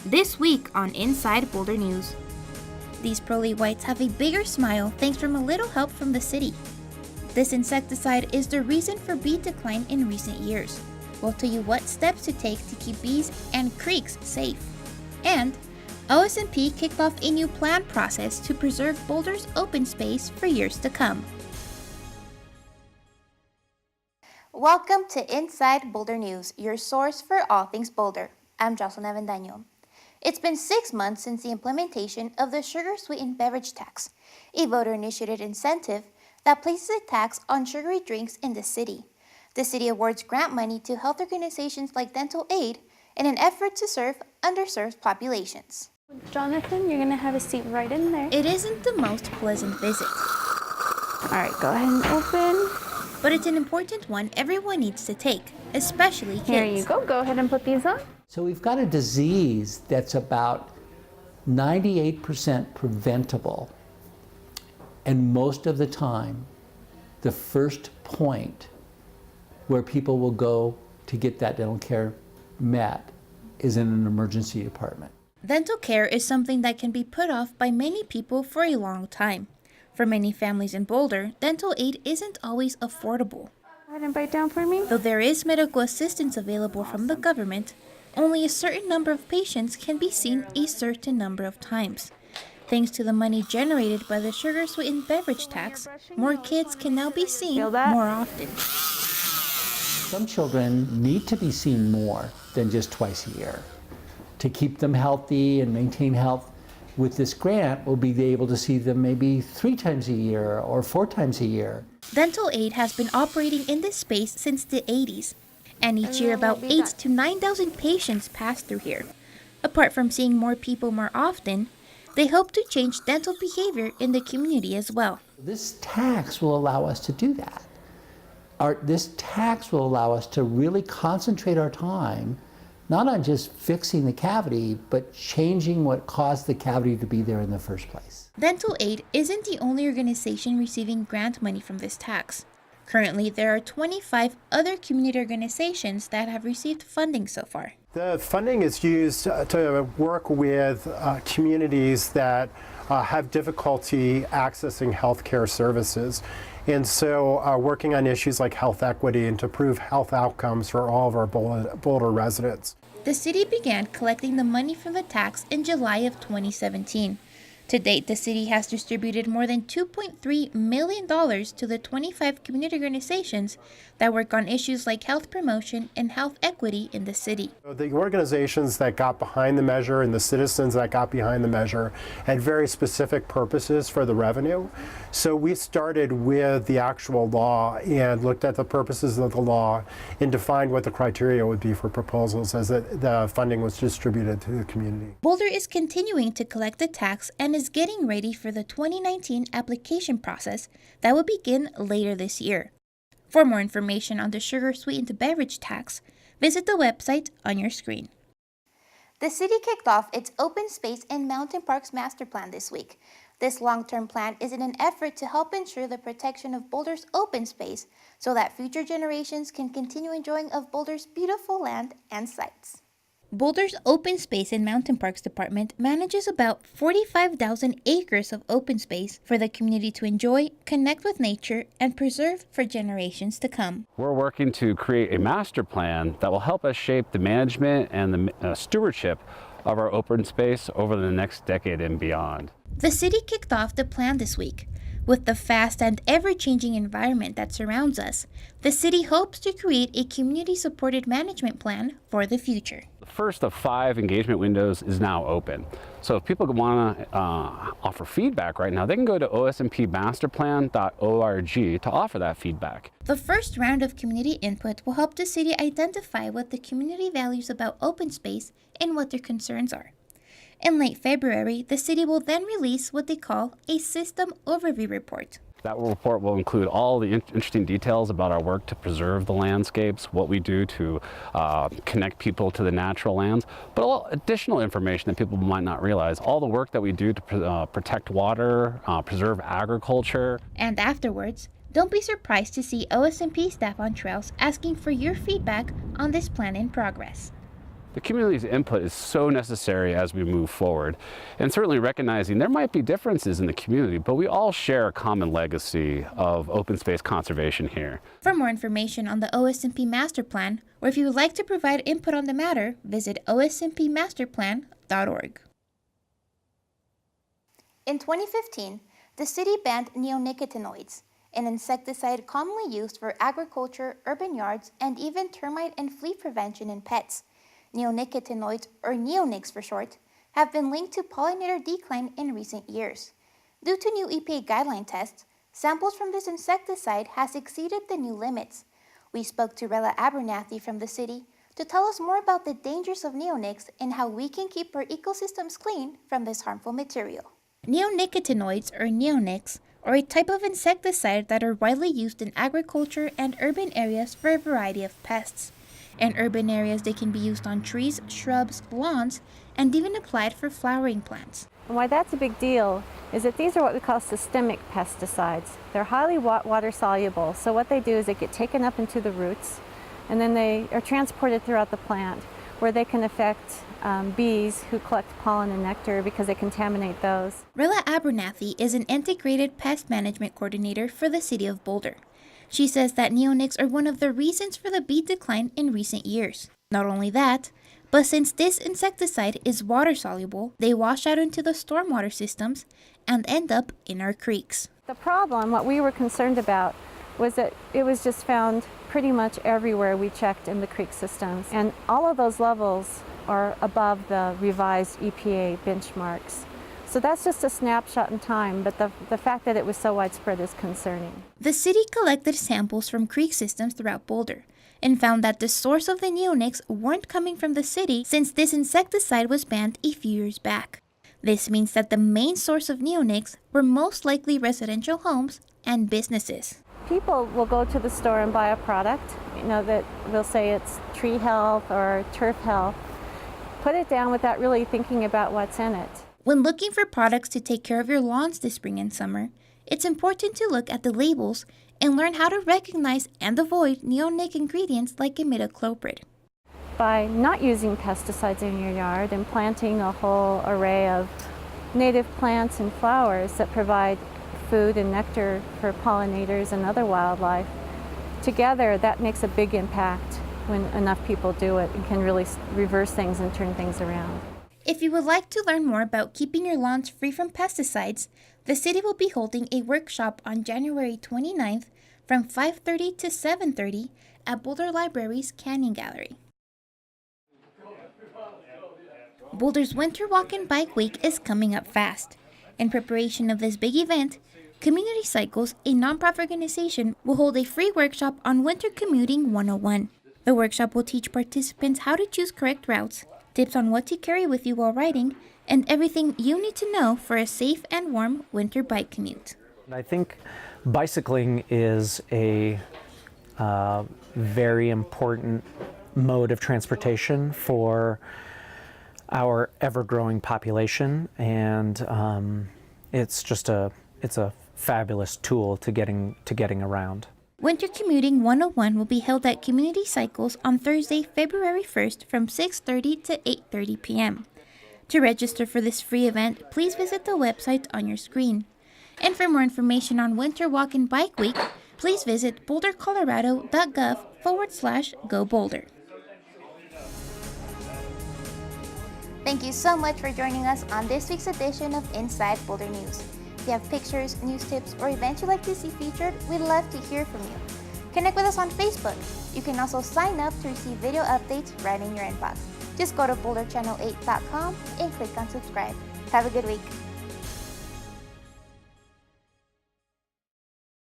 This week on Inside Boulder News. These pearly whites have a bigger smile thanks from a little help from the city. This insecticide is the reason for bee decline in recent years. We'll tell you what steps to take to keep bees and creeks safe. And OSMP kicked off a new plan process to preserve Boulder's open space for years to come. Welcome to Inside Boulder News, your source for all things Boulder. I'm Jocelyn Avendaño. It's been 6 months since the implementation of the sugar-sweetened beverage tax, a voter-initiated incentive that places a tax on sugary drinks in the city. The city awards grant money to health organizations like Dental Aid in an effort to serve underserved populations. Jonathan, you're gonna have a seat right in there. It isn't the most pleasant visit. All right, go ahead and open. But it's an important one everyone needs to take, especially kids. Here you go. Go ahead and put these on. So we've got a disease that's about 98% preventable. And most of the time, the first point where people will go to get that dental care met is in an emergency department. Dental care is something that can be put off by many people for a long time. For many families in Boulder, dental aid isn't always affordable. Go ahead and bite down for me. Though there is medical assistance available from the government, only a certain number of patients can be seen a certain number of times. Thanks to the money generated by the sugar-sweetened beverage tax, more kids can now be seen more often. Some children need to be seen more than just twice a year. To keep them healthy and maintain health, with this grant, we'll be able to see them maybe 3 times a year or 4 times a year. Dental aid has been operating in this space since the 80s, and each year about 8,000 to 9,000 patients pass through here. Apart from seeing more people more often, they hope to change dental behavior in the community as well. This tax will allow us to do that. This tax will allow us to really concentrate our time not on just fixing the cavity, but changing what caused the cavity to be there in the first place. Dental Aid isn't the only organization receiving grant money from this tax. Currently, there are 25 other community organizations that have received funding so far. The funding is used to work with communities that have difficulty accessing healthcare services. And so working on issues like health equity and to prove health outcomes for all of our Boulder residents. The city began collecting the money from the tax in July of 2017. To date, the city has distributed more than $2.3 million to the 25 community organizations that work on issues like health promotion and health equity in the city. The organizations that got behind the measure and the citizens that got behind the measure had very specific purposes for the revenue. So we started with the actual law and looked at the purposes of the law and defined what the criteria would be for proposals as the funding was distributed to the community. Boulder is continuing to collect the tax and is getting ready for the 2019 application process that will begin later this year. For more information on the sugar-sweetened beverage tax, visit the website on your screen. The city kicked off its Open Space and Mountain Parks Master Plan this week. This long-term plan is in an effort to help ensure the protection of Boulder's open space so that future generations can continue enjoying of Boulder's beautiful land and sights. Boulder's Open Space and Mountain Parks Department manages about 45,000 acres of open space for the community to enjoy, connect with nature, and preserve for generations to come. We're working to create a master plan that will help us shape the management and the stewardship of our open space over the next decade and beyond. The city kicked off the plan this week. With the fast and ever-changing environment that surrounds us, the city hopes to create a community-supported management plan for the future. The first of 5 engagement windows is now open. So if people want to offer feedback right now, they can go to osmpmasterplan.org to offer that feedback. The first round of community input will help the city identify what the community values about open space and what their concerns are. In late February, the city will then release what they call a System Overview Report. That report will include all the interesting details about our work to preserve the landscapes, what we do to connect people to the natural lands, but all additional information that people might not realize, all the work that we do to protect water, preserve agriculture. And afterwards, don't be surprised to see OSMP staff on trails asking for your feedback on this plan in progress. The community's input is so necessary as we move forward, and certainly recognizing there might be differences in the community, but we all share a common legacy of open space conservation here. For more information on the OSMP Master Plan, or if you would like to provide input on the matter, visit osmpmasterplan.org. In 2015, the city banned neonicotinoids, an insecticide commonly used for agriculture, urban yards, and even termite and flea prevention in pets. Neonicotinoids, or neonics for short, have been linked to pollinator decline in recent years. Due to new EPA guideline tests, samples from this insecticide has exceeded the new limits. We spoke to Rella Abernathy from the city to tell us more about the dangers of neonics and how we can keep our ecosystems clean from this harmful material. Neonicotinoids, or neonics, are a type of insecticide that are widely used in agriculture and urban areas for a variety of pests. In urban areas, they can be used on trees, shrubs, lawns, and even applied for flowering plants. And why that's a big deal is that these are what we call systemic pesticides. They're highly water soluble, so what they do is they get taken up into the roots, and then they are transported throughout the plant, where they can affect bees who collect pollen and nectar because they contaminate those. Rella Abernathy is an integrated pest management coordinator for the city of Boulder. She says that neonics are one of the reasons for the bee decline in recent years. Not only that, but since this insecticide is water soluble, they wash out into the stormwater systems and end up in our creeks. The problem, what we were concerned about, was that it was just found pretty much everywhere we checked in the creek systems. And all of those levels are above the revised EPA benchmarks. So that's just a snapshot in time, but the fact that it was so widespread is concerning. The city collected samples from creek systems throughout Boulder and found that the source of the neonics weren't coming from the city since this insecticide was banned a few years back. This means that the main source of neonics were most likely residential homes and businesses. People will go to the store and buy a product, that they'll say it's tree health or turf health, put it down without really thinking about what's in it. When looking for products to take care of your lawns this spring and summer, it's important to look at the labels and learn how to recognize and avoid neonic ingredients like imidacloprid. By not using pesticides in your yard and planting a whole array of native plants and flowers that provide food and nectar for pollinators and other wildlife, together that makes a big impact when enough people do it and can really reverse things and turn things around. If you would like to learn more about keeping your lawns free from pesticides, the city will be holding a workshop on January 29th from 5:30 to 7:30 at Boulder Library's Canyon Gallery. Boulder's Winter Walk and Bike Week is coming up fast. In preparation of this big event, Community Cycles, a nonprofit organization, will hold a free workshop on Winter Commuting 101. The workshop will teach participants how to choose correct routes, tips on what to carry with you while riding, and everything you need to know for a safe and warm winter bike commute. I think bicycling is a very important mode of transportation for our ever-growing population, and it's a fabulous tool to getting around. Winter Commuting 101 will be held at Community Cycles on Thursday, February 1st from 6:30 to 8:30 p.m. To register for this free event, please visit the website on your screen. And for more information on Winter Walk and Bike Week, please visit bouldercolorado.gov/Go Boulder. Thank you so much for joining us on this week's edition of Inside Boulder News. If you have pictures, news tips, or events you'd like to see featured, we'd love to hear from you. Connect with us on Facebook. You can also sign up to receive video updates right in your inbox. Just go to boulderchannel8.com and click on subscribe. Have a good week.